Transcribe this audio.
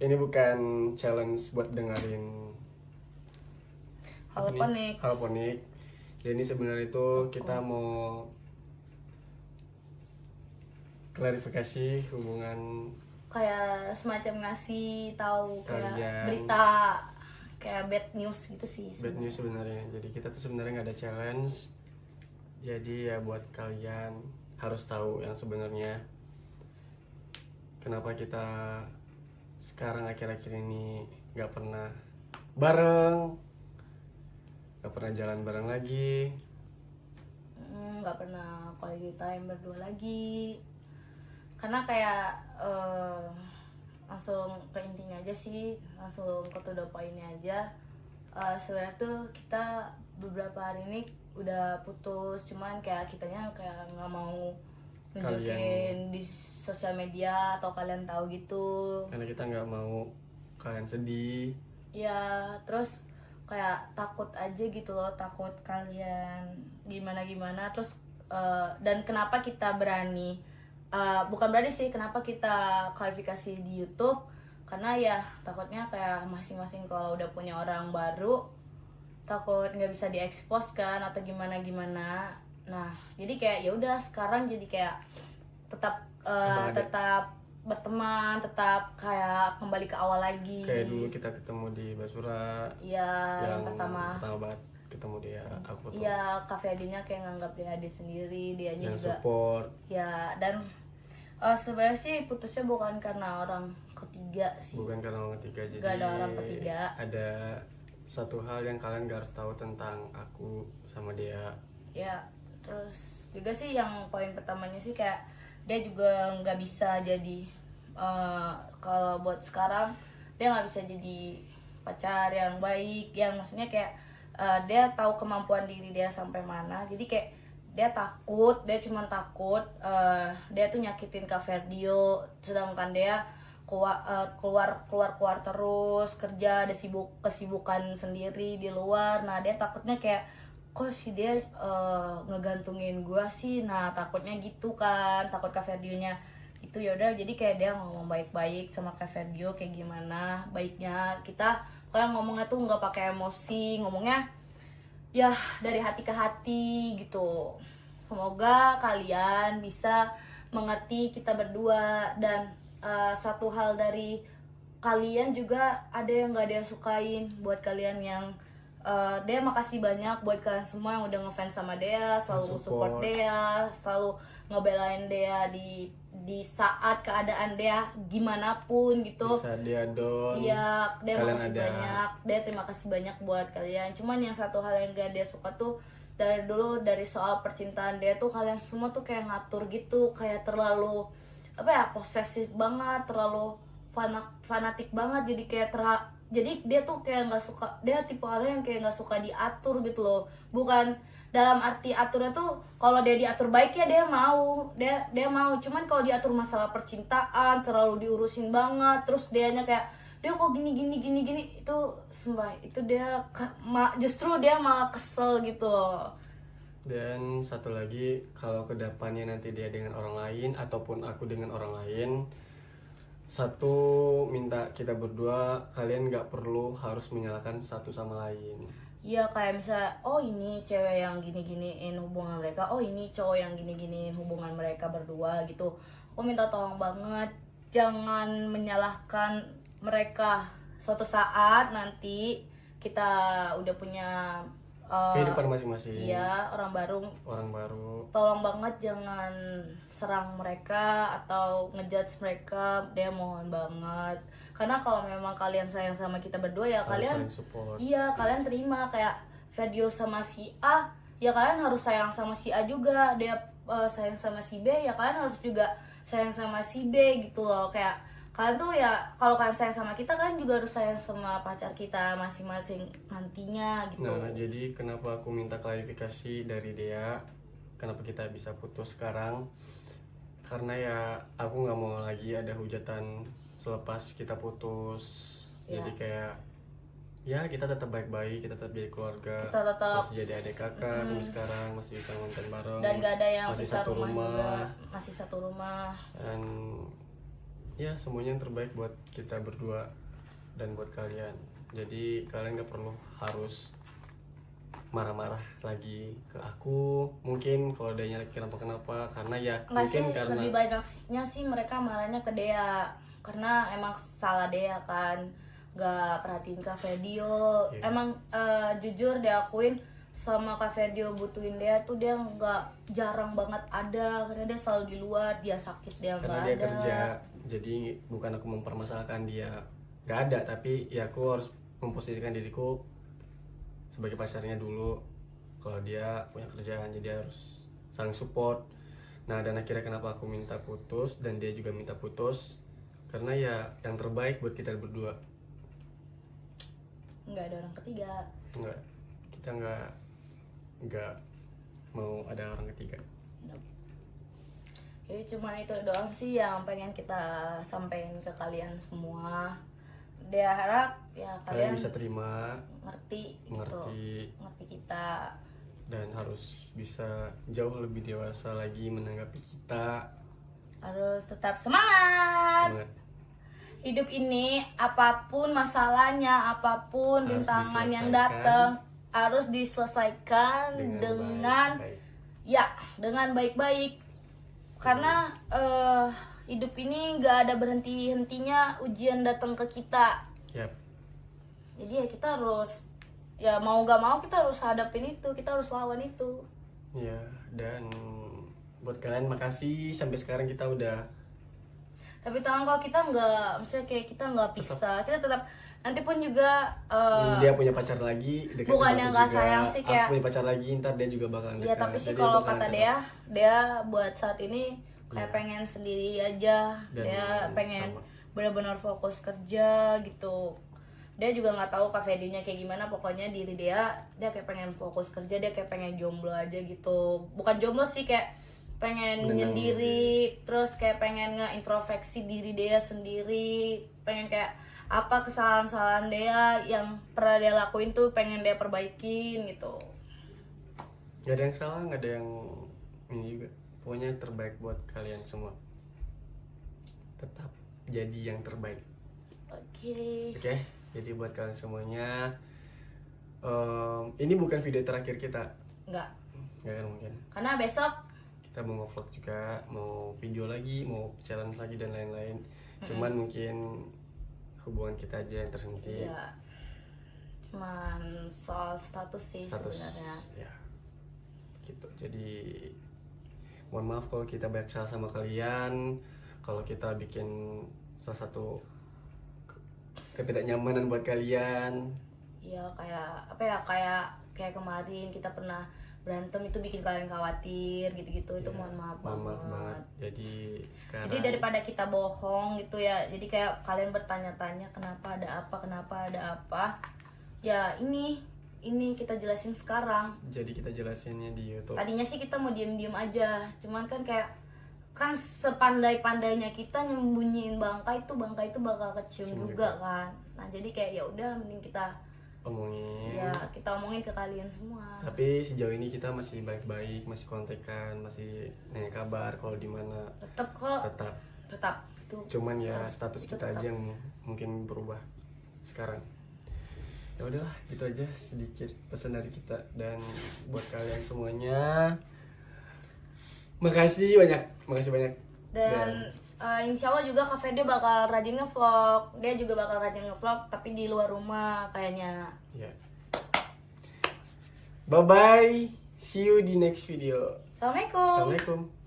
ini bukan challenge buat dengerin Haloponik. haloponik. Jadi sebenarnya itu kita mau klarifikasi hubungan Kayak semacam ngasih tahu kayak Kalian. berita kayak bad news gitu sih bad sebenarnya. news sebenarnya. Jadi kita tuh sebenarnya nggak ada challenge. Jadi ya buat kalian harus tahu yang sebenarnya kenapa kita sekarang akhir-akhir ini nggak pernah bareng, nggak pernah jalan bareng lagi. Nggak pernah quality time berdua lagi karena kayak langsung ke intinya aja sih, langsung ke to the point-nya aja. Sebenarnya tuh kita beberapa hari ini udah putus, cuman kayak kitanya kayak nggak mau nunjukin di sosial media atau kalian tahu gitu Karena kita nggak mau kalian sedih. ya. Terus kayak takut aja gitu loh, takut kalian gimana terus dan kenapa kita berani bukan berani sih, kenapa kita klarifikasi di YouTube, karena ya takutnya kayak masing-masing kalau udah punya orang baru takut nggak bisa diekspos kan atau gimana. Nah jadi kayak ya udah sekarang jadi kayak tetap tetap berteman, tetap kayak kembali ke awal lagi. Kayak dulu kita ketemu di Basura. Iya, yang pertama banget ketemu dia, aku tuh iya, Kak Ferdinya kayak nganggap dia adik sendiri, dianya yang juga support. ya. Dan sebenarnya sih putusnya bukan karena orang ketiga sih, Bukan karena orang ketiga, jadi gak ada orang ketiga. ada satu hal yang kalian gak harus tahu tentang aku sama dia. Ya terus juga sih yang poin pertamanya sih kayak dia juga nggak bisa jadi kalau buat sekarang dia nggak bisa jadi pacar yang baik, yang maksudnya kayak dia tahu kemampuan diri dia sampai mana. Jadi kayak dia cuma takut dia tuh nyakitin Kak Ferdio, sedangkan dia keluar terus kerja, ada kesibukan sendiri di luar. Nah dia takutnya kayak kok si dia ngegantungin gua sih. Nah takutnya gitu kan, takut Kak Ferdionya itu. Yaudah jadi kayak dia ngomong baik-baik sama Kak Ferdio, kayak gimana baiknya kita kayak ngomongnya tuh nggak pakai emosi, ngomongnya ya dari hati ke hati gitu. Semoga kalian bisa mengerti kita berdua. Dan satu hal dari kalian juga ada yang gak dia sukain. Buat kalian yang dia makasih banyak buat kalian semua yang udah ngefans sama dia, selalu support dia, selalu ngebelain dia di saat keadaan dia gimana pun gitu. Bisa dia down. Iya, dia kalian makasih ada. banyak. Dia terima kasih banyak buat kalian. Cuman yang satu hal yang gak dia suka tuh dari dulu, dari soal percintaan dia tuh kalian semua tuh kayak ngatur gitu, kayak terlalu apa ya, posesif banget, terlalu fanatik banget. Jadi kayak jadi dia tuh kayak nggak suka, dia tipe orang yang kayak nggak suka diatur gitu loh. Bukan dalam arti aturnya tuh kalau dia diatur baik ya dia mau, cuman kalau diatur masalah percintaan terlalu diurusin banget, terus dianya kayak dia kok gini itu sumpah itu dia justru dia malah kesel gitu loh. Dan satu lagi, kalau kedepannya nanti dia dengan orang lain ataupun aku dengan orang lain, satu minta kita berdua, kalian nggak perlu harus menyalahkan satu sama lain. Iya, kayak misalnya oh ini cewek yang gini-giniin hubungan mereka, oh ini cowok yang gini-giniin hubungan mereka berdua gitu. Aku minta tolong banget jangan menyalahkan mereka. Suatu saat nanti kita udah punya Kehidupan masing-masing. iya, orang baru. Tolong banget jangan serang mereka atau ngejudge mereka, dia mohon banget. Karena kalau memang kalian sayang sama kita berdua ya Harus kalian saling support. iya, kalian terima kayak video sama si A, ya kalian harus sayang sama si A juga. Dia sayang sama si B, ya kalian harus juga sayang sama si B gitu loh. Kayak kalian tuh ya kalau kalian sayang sama kita, kalian juga harus sayang sama pacar kita masing-masing nantinya gitu. Nah, jadi kenapa aku minta klarifikasi dari dia, kenapa kita bisa putus sekarang? Karena ya aku nggak mau lagi ada hujatan selepas kita putus. Ya. Jadi kayak ya kita tetap baik-baik, kita tetap jadi keluarga, Kita tetap masih jadi adik kakak sampai sekarang, masih bisa nonton bareng, dan gak ada yang masih pisah satu rumah juga, rumah. masih satu rumah. Dan ya semuanya yang terbaik buat kita berdua dan buat kalian. Jadi kalian gak perlu harus marah-marah lagi ke aku. Mungkin kalau dia kenapa karena ya Nggak mungkin sih, karena lebih banyaknya sih mereka marahnya ke Dea karena emang salah Dea kan, nggak perhatiin Kak Fedio. Iya. Emang jujur diakuin sama Kak Fedio butuhin Dea tuh dia nggak, jarang banget ada karena dia selalu di luar, dia sakit dia nggak karena ada. dia kerja. Jadi bukan aku mempermasalahkan dia gak ada, tapi ya aku harus memposisikan diriku sebagai pacarnya dulu. Kalau dia punya kerjaan, jadi harus saling support. Nah, dan akhirnya kenapa aku minta putus dan dia juga minta putus, karena ya yang terbaik buat kita berdua. Nggak ada orang ketiga. Kita nggak mau ada orang ketiga. Jadi cuma itu doang sih yang pengen kita sampaikan ke kalian semua. Dia harap ya Kalian kalian bisa terima, ngerti kita. dan harus bisa jauh lebih dewasa lagi menanggapi kita. Harus tetap semangat. Semangat. Hidup ini apapun masalahnya, apapun Harus rintangan yang diselesaikan datang harus diselesaikan dengan baik-baik. ya dengan baik-baik. Karena hidup ini nggak ada berhenti-hentinya ujian datang ke kita. Yap. Jadi ya kita harus, ya mau gak mau kita harus hadapin itu, kita harus lawan itu. Ya, dan buat kalian makasih sampai sekarang kita udah Tapi tangan kalau kita nggak, maksudnya kayak kita nggak pisah, kita tetap nanti pun juga dia punya pacar lagi, deketin bukannya aku nggak juga. sayang sih, kayak aku punya pacar lagi, ntar dia juga bakalan ya dekat. tapi sih Jadi kalau bakalan kata dekat. dia buat saat ini kayak Iya. pengen sendiri aja. Dan Dia pengen sama. benar-benar fokus kerja gitu. Dia juga nggak tahu kafedinya kayak gimana, pokoknya diri dia kayak pengen fokus kerja, dia kayak pengen jomblo aja gitu. Bukan jomblo sih, kayak pengen Menenangin nyendiri, terus kayak pengen ngeintrospeksi diri dia sendiri, pengen kayak apa kesalahan-kesalahan dia yang pernah dia lakuin tuh pengen dia perbaikin gitu. Gak ada yang salah, gak ada yang ini juga. Pokoknya yang terbaik buat kalian semua. Tetap jadi yang terbaik. Oke. Oke, jadi buat kalian semuanya, ini bukan video terakhir kita. Enggak. Gak kan mungkin. Karena besok Kita mau vlog juga, mau video lagi, mau challenge lagi dan lain-lain. Cuman mungkin hubungan kita aja yang terhenti. ya cuman soal status sih Status sebenarnya. ya gitu. Jadi mohon maaf kalau kita banyak salah sama kalian, kalau kita bikin salah satu ketidaknyamanan buat kaliyan. Ya kayak apa ya, kayak kemarin kita pernah berantem itu bikin kalian khawatir gitu-gitu, itu Ya, mohon maaf mohon maaf banget. banget. Jadi sekarang Jadi daripada kita bohong gitu ya, jadi kayak kalian bertanya-tanya kenapa ada apa, ya ini kita jelasin sekarang. jadi kita jelasinnya di YouTube. Tadinya sih kita mau diem-diem aja, cuman kan kayak kan sepandai-pandainya kita nyembunyiin bangkai itu bakal kecium Kecium juga juga. kan. Nah jadi kayak ya udah mending kita Omongin. kita omongin ke kalian semua. Tapi sejauh ini kita masih baik-baik, masih kontekan, masih nanya kabar kalau di mana. Tetap kok, Tetap. itu Cuman ya harus- status itu kita tetap. aja yang mungkin berubah sekarang. Ya udahlah, itu aja sedikit pesan dari kita, dan buat kalian semuanya makasih banyak. Dan insya Allah juga Kak Fede bakal rajin ngevlog. Dia juga bakal rajin ngevlog tapi di luar rumah kayaknya. Ya. Bye bye. See you di next video. Assalamualaikum. Assalamualaikum.